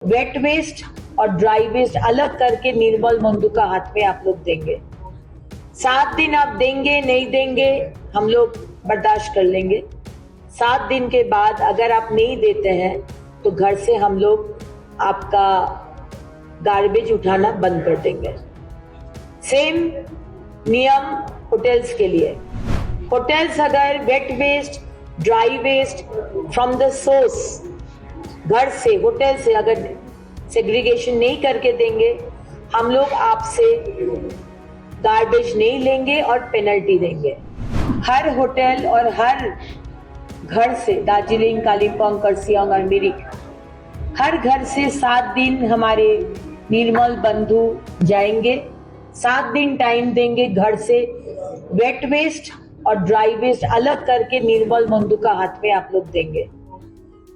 Wet waste और dry waste अलग करके निर्मल बंधु का हाथ में आप लोग देंगे। 7 दिन आप देंगे नहीं देंगे हम लोग बर्दाश्त कर लेंगे। 7 दिन के बाद अगर आप नहीं देते हैं तो घर से हम लोग आपका गार्बेज उठाना बंद कर देंगे। सेम नियम होटल्स के लिए। होटल्स अगर wet waste dry waste from the source घर से होटल से अगर सेग्रीगेशन नहीं करके देंगे हम लोग आपसे गार्बेज नहीं लेंगे और पेनल्टी देंगे। हर होटल और हर घर से दार्जिलिंग, कालिम्पोंग, करसियांग और मिरिक हर घर से 7 दिन हमारे निर्मल बंधु जाएंगे। 7 दिन टाइम देंगे घर से वेट वेस्ट और ड्राई वेस्ट अलग करके निर्मल बंधु का हाथ में आप लोग देंगे।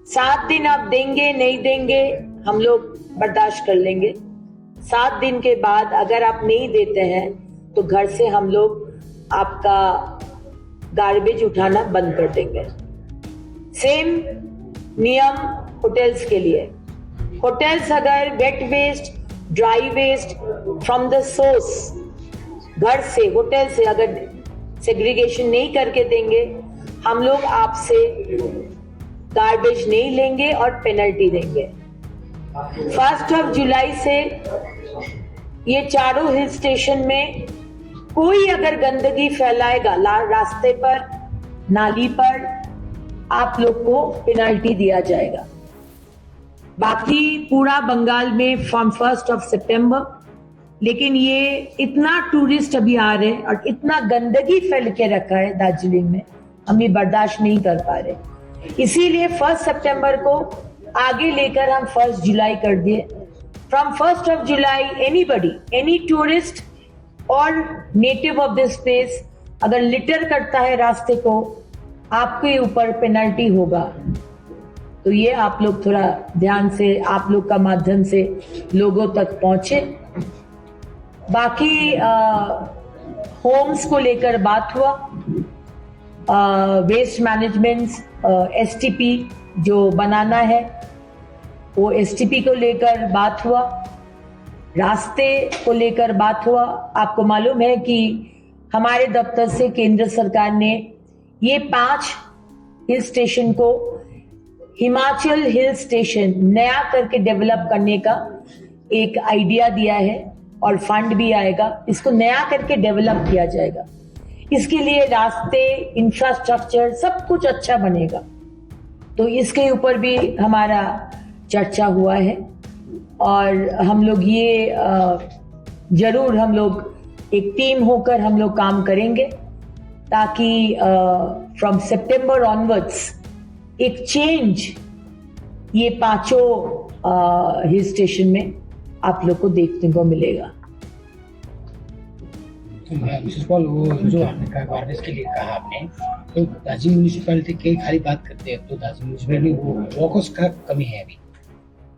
7 दिन आप देंगे नहीं देंगे हम लोग बर्दाश्त कर लेंगे। 7 दिन के बाद अगर आप नहीं देते हैं तो घर से हम लोग आपका गार्बेज उठाना बंद कर देंगे। सेम नियम होटल्स के लिए। होटल्स अगर wet waste dry waste from the source घर से होटल से अगर सेग्रीगेशन नहीं करके देंगे हम लोग आपसे गार्बेज नहीं लेंगे और पेनल्टी देंगे। 1 जुलाई से ये चारों हिल स्टेशन में कोई अगर गंदगी फैलाएगा रास्ते पर, नाली पर, आप लोग को पेनल्टी दिया जाएगा। बाकी पूरा बंगाल में फ्रॉम 1 सितंबर, लेकिन ये इतना टूरिस्ट अभी आ रहे हैं और इतना गंदगी फैल के रखा है दार्जिलिंग में, हम ये बर्दाश्त नहीं कर पा रहे। इसीलिए 1 सितंबर को आगे लेकर हम 1 जुलाई कर दिए। From 1 July anybody, any tourist और नेटिव ऑफ दिस प्लेस अगर लिटर करता है रास्ते को, आपके ऊपर पेनल्टी होगा। तो ये आप लोग थोड़ा ध्यान से, आप लोग का माध्यम से लोगों तक पहुंचे। बाकी होम्स को लेकर बात हुआ, वेस्ट मैनेजमेंट STP जो बनाना है वो STP को लेकर बात हुआ, रास्ते को लेकर बात हुआ। आपको मालूम है कि हमारे दफ्तर से केंद्र सरकार ने ये 5 हिल स्टेशन को हिमाचल हिल स्टेशन नया करके डेवलप करने का एक आइडिया दिया है और फंड भी आएगा। इसको नया करके डेवलप किया जाएगा। इसके लिए रास्ते, इंफ्रास्ट्रक्चर सब कुछ अच्छा बनेगा। तो इसके ऊपर भी हमारा चर्चा हुआ है और हम लोग ये जरूर हम लोग एक टीम होकर हम लोग काम करेंगे ताकि फ्रॉम सितंबर ऑनवर्ड्स एक चेंज ये 5 हिल स्टेशन में आप लोग को देखने को मिलेगा। मिसेस पॉल, वो जो आपने कहा गार्बेज के लिए कहा आपने, तो दार्जिलिंग म्यूनिसिपैलिटी की खाली बात करते हैं तो दार्जिलिंग म्यूनिसिपैलिटी वो वर्कर्स का कमी है अभी।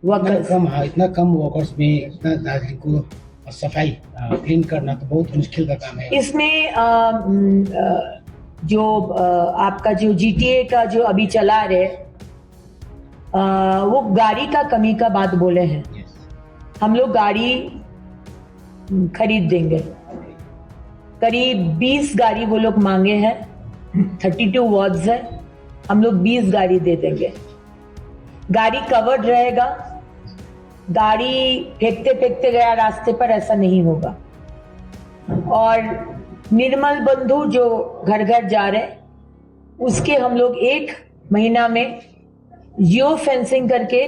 वर्कर्स कम, हाँ, इतना कम वर्कर्स में इतना दार्जिलिंग को सफाई क्लीन करना तो बहुत मुश्किल का काम है। इसमें जो आपका जो GTA का जो अभी चला रहे वो गाड़ी का कमी का बात बोले हैं। हम लोग गाड़ी खरीद देंगे। करीब 20 गाड़ी वो लोग मांगे हैं, 32 वार्ड्स है, हम लोग 20 गाड़ी दे देंगे। गाड़ी कवर्ड रहेगा, गाड़ी फेंकते फेंकते गया रास्ते पर, ऐसा नहीं होगा। और निर्मल बंधु जो घर घर जा रहे उसके हम लोग 1 महीना में जियो फेंसिंग करके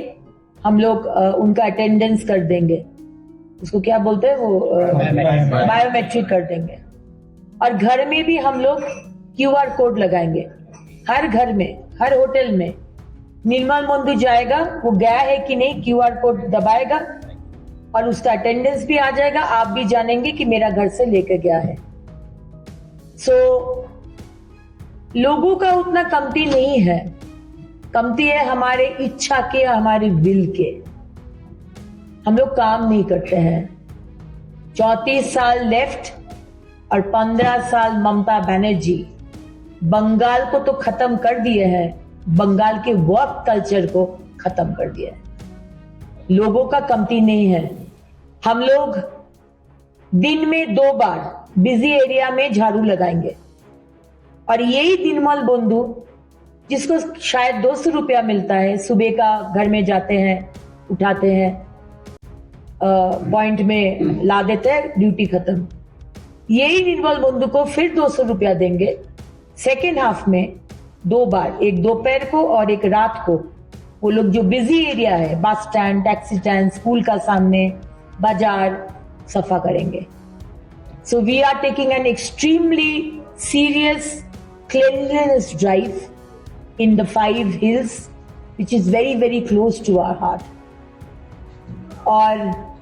हम लोग उनका अटेंडेंस कर देंगे। उसको क्या बोलते हैं वो, बायोमेट्रिक कर देंगे। और घर में भी हम लोग QR कोड लगाएंगे। हर घर में, हर होटल में निर्मल बंधु जाएगा, वो गया है कि नहीं QR कोड दबाएगा और उसका अटेंडेंस भी आ जाएगा। आप भी जानेंगे कि मेरा घर से लेकर गया है। लोगों का उतना कमती नहीं है, कमती है हमारे इच्छा के, हमारे विल के। हम लोग काम नहीं करते हैं। 34 साल लेफ्ट और 15 साल ममता बनर्जी बंगाल को तो खत्म कर दिए हैं, बंगाल के वर्क कल्चर को खत्म कर दिया है। लोगों का कमती नहीं है। हम लोग दिन में 2 बार बिजी एरिया में झाड़ू लगाएंगे और यही दिनमल बंधु जिसको शायद 200 रुपया मिलता है, सुबह का घर में जाते हैं, उठाते हैं, पॉइंट में ला देते हैं, ड्यूटी खत्म। यही निर्मल बंधु को फिर 200 रुपया देंगे सेकेंड हाफ में 2 बार, एक दोपहर को और एक रात को। वो लोग जो बिजी एरिया है, bus stand, taxi stand, school का सामने, बाजार सफा करेंगे। So we are taking an extremely serious cleanliness drive in the 5 hills, which is very very close to our heart. और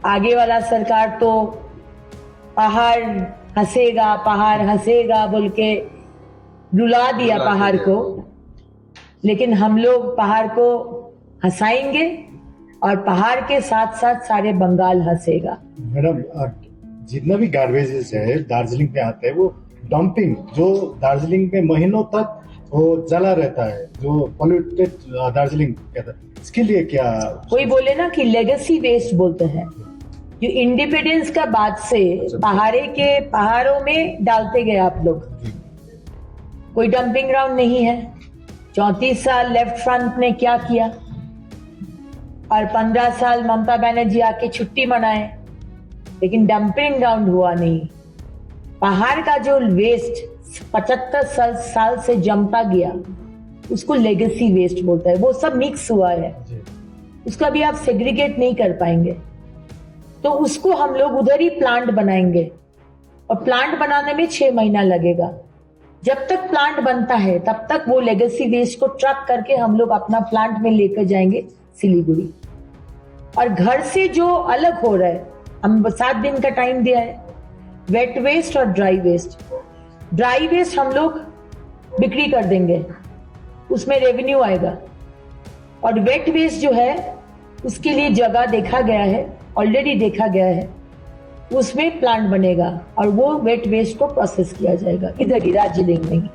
आगे वाला सरकार तो पहाड़ हंसेगा बोल के रुला दिया पहाड़ को, लेकिन हम लोग पहाड़ को हंसाएंगे और पहाड़ के साथ साथ सारे बंगाल हंसेगा। मैडम, जितना भी गार्बेजेस है दार्जिलिंग में आते हैं, वो डंपिंग जो दार्जिलिंग में महीनों तक वो जला रहता है, जो पॉल्यूटेड दार्जिलिंग कहता है, इसके लिए क्या? कोई बोले ना कि लेगेसी वेस्ट बोलते हैं, जो इंडिपेंडेंस का बाद से पहाड़ों में डालते गए आप लोग। कोई डंपिंग ग्राउंड नहीं है। 34 साल लेफ्ट फ्रंट ने क्या किया और 15 साल ममता बनर्जी आके छुट्टी मनाए, लेकिन डंपिंग ग्राउंड हुआ नहीं। पहाड़ का जो वेस्ट 75 साल से जमता गया, उसको लेगेसी वेस्ट बोलता है। वो सब मिक्स हुआ है, उसको अभी आप सेग्रीगेट नहीं कर पाएंगे, तो उसको हम लोग उधर ही प्लांट बनाएंगे और प्लांट बनाने में 6 महीना लगेगा। जब तक प्लांट बनता है तब तक वो लेगेसी वेस्ट को ट्रक करके हम लोग अपना प्लांट में लेकर जाएंगे सिलीगुड़ी। और घर से जो अलग हो रहा है, हम 7 दिन का टाइम दिया है, वेट वेस्ट और ड्राई वेस्ट। ड्राई वेस्ट हम लोग बिक्री कर देंगे, उसमें रेवेन्यू आएगा। और वेट वेस्ट जो है उसके लिए जगह देखा गया है, ऑलरेडी देखा गया है, उसमें प्लांट बनेगा और वो वेट वेस्ट को प्रोसेस किया जाएगा इधर ही दार्जिलिंग में ही।